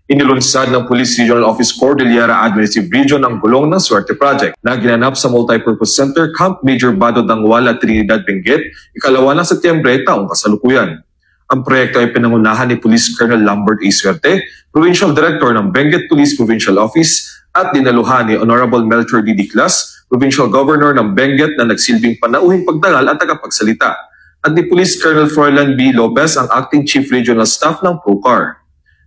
Inilunsad ng Police Regional Office Cordillera Administrative Region ang gulong ng Swerte Project na ginanap sa Multipurpose Center Camp Major Bado Dangwala, Trinidad, Benguet, ikalawa ng Setyembre taong kasalukuyan. Ang proyekto ay pinangunahan ni Police Colonel Lambert A. Swerte, Provincial Director ng Benguet Police Provincial Office, at dinaluhan ni Honorable Melchor D. Diclas, Provincial Governor ng Benguet na nagsilbing panauhing pagdangal at tagapagsalita, at ni Police Colonel Froilan B. Lopez, ang Acting Chief Regional Staff ng PROCAR.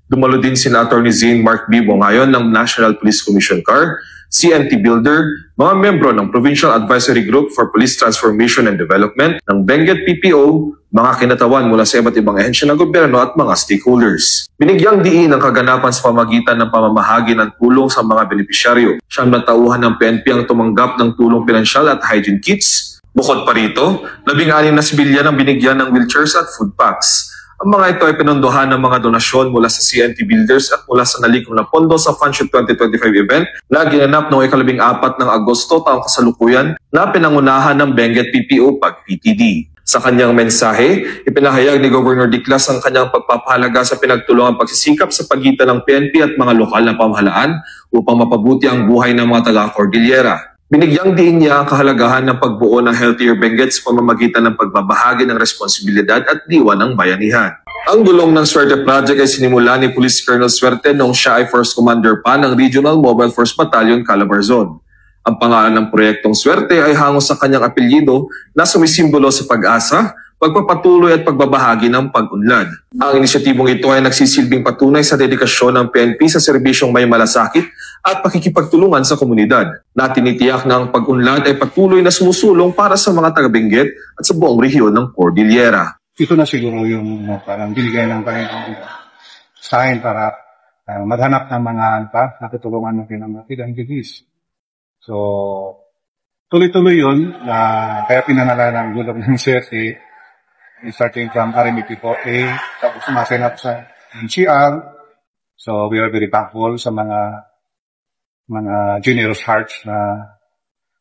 Dumalo din sina Attorney Zane Mark B. Bongayon ng National Police Commission CAR, CNT Builder, mga membro ng Provincial Advisory Group for Police Transformation and Development ng Benguet PPO, mga kinatawan mula sa iba't ibang ahensya ng gobyerno at mga stakeholders. Binigyang diin ang kaganapan sa pamagitan ng pamamahagi ng tulong sa mga benepisyaryo. Siyang natauhan ng PNP ang tumanggap ng tulong pinansyal at hygiene kits. Bukod pa rito, 16 na sibilyan ang binigyan ng wheelchairs at food packs. Ang mga ito ay pinondohan ng mga donasyon mula sa CNT Builders at mula sa nalikom na pondo sa Funshoot 2025 event na ginanap noong 14 ng Agosto taong kasalukuyan na pinangunahan ng Benguet PPO PAG-PTD. Sa kanyang mensahe, ipinahayag ni Governor Diclas ang kanyang pagpapahalaga sa pinagtulungang pagsisikap sa pagitan ng PNP at mga lokal na pamahalaan upang mapabuti ang buhay ng mga taga-Cordillera. Binigyang diin niya ang kahalagahan ng pagbuo ng Healthier Benguet sa pamamagitan ng pagbabahagi ng responsibilidad at diwa ng bayanihan. Ang gulong ng Swerte Project ay sinimula ni Police Colonel Swerte noong siya ay First Commander pa ng Regional Mobile Force Battalion, Calabarzon. Ang pangalan ng proyektong Swerte ay hango sa kanyang apelyido na sumisimbolo sa pag-asa, pagpapatuloy at pagbabahagi ng pag-unlad. Ang inisyatibong ito ay nagsisilbing patunay sa dedikasyon ng PNP sa serbisyong may malasakit at pakikipagtulungan sa komunidad, na tinitiyak na ang pag-unlad ay patuloy na sumusulong para sa mga taga-Benguet at sa buong rehiyon ng Cordillera. Ito na siguro yung parang binigay ng Panginoon sa akin para maghanap ng mga natutulungan natin ng mga pinanggigis. So, tuloy-tuloy yun, kaya pinanala ng gulong ng Swerte, starting from RMP4A, tapos sumasin up sa NCR. So, we are very thankful sa mga generous hearts na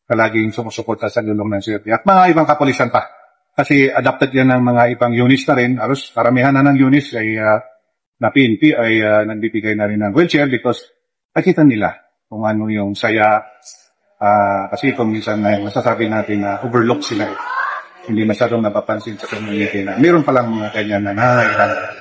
palaging sumusuporta sa gulong ng Swerte. At mga ibang kapulisan pa. Kasi adapted yan ng mga ibang units na rin. Aros, karamihan na ng units ay na PNP ay nagbibigay na rin ng wheelchair because nakita nila kung ano yung saya. Kasi kung minsan masasabi natin na overlook sila. Hindi masyadong napapansin sa community na meron palang mga ganyan na nangangailangan.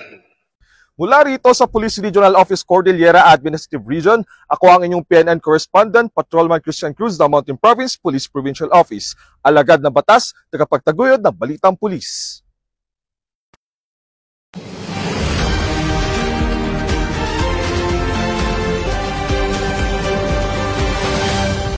Mula rito sa Police Regional Office Cordillera Administrative Region, ako ang inyong PNN Correspondent, Patrolman Christian Cruz ng Mountain Province Police Provincial Office. Alagad ng batas, tagapagtaguyod ng Balitang Pulis.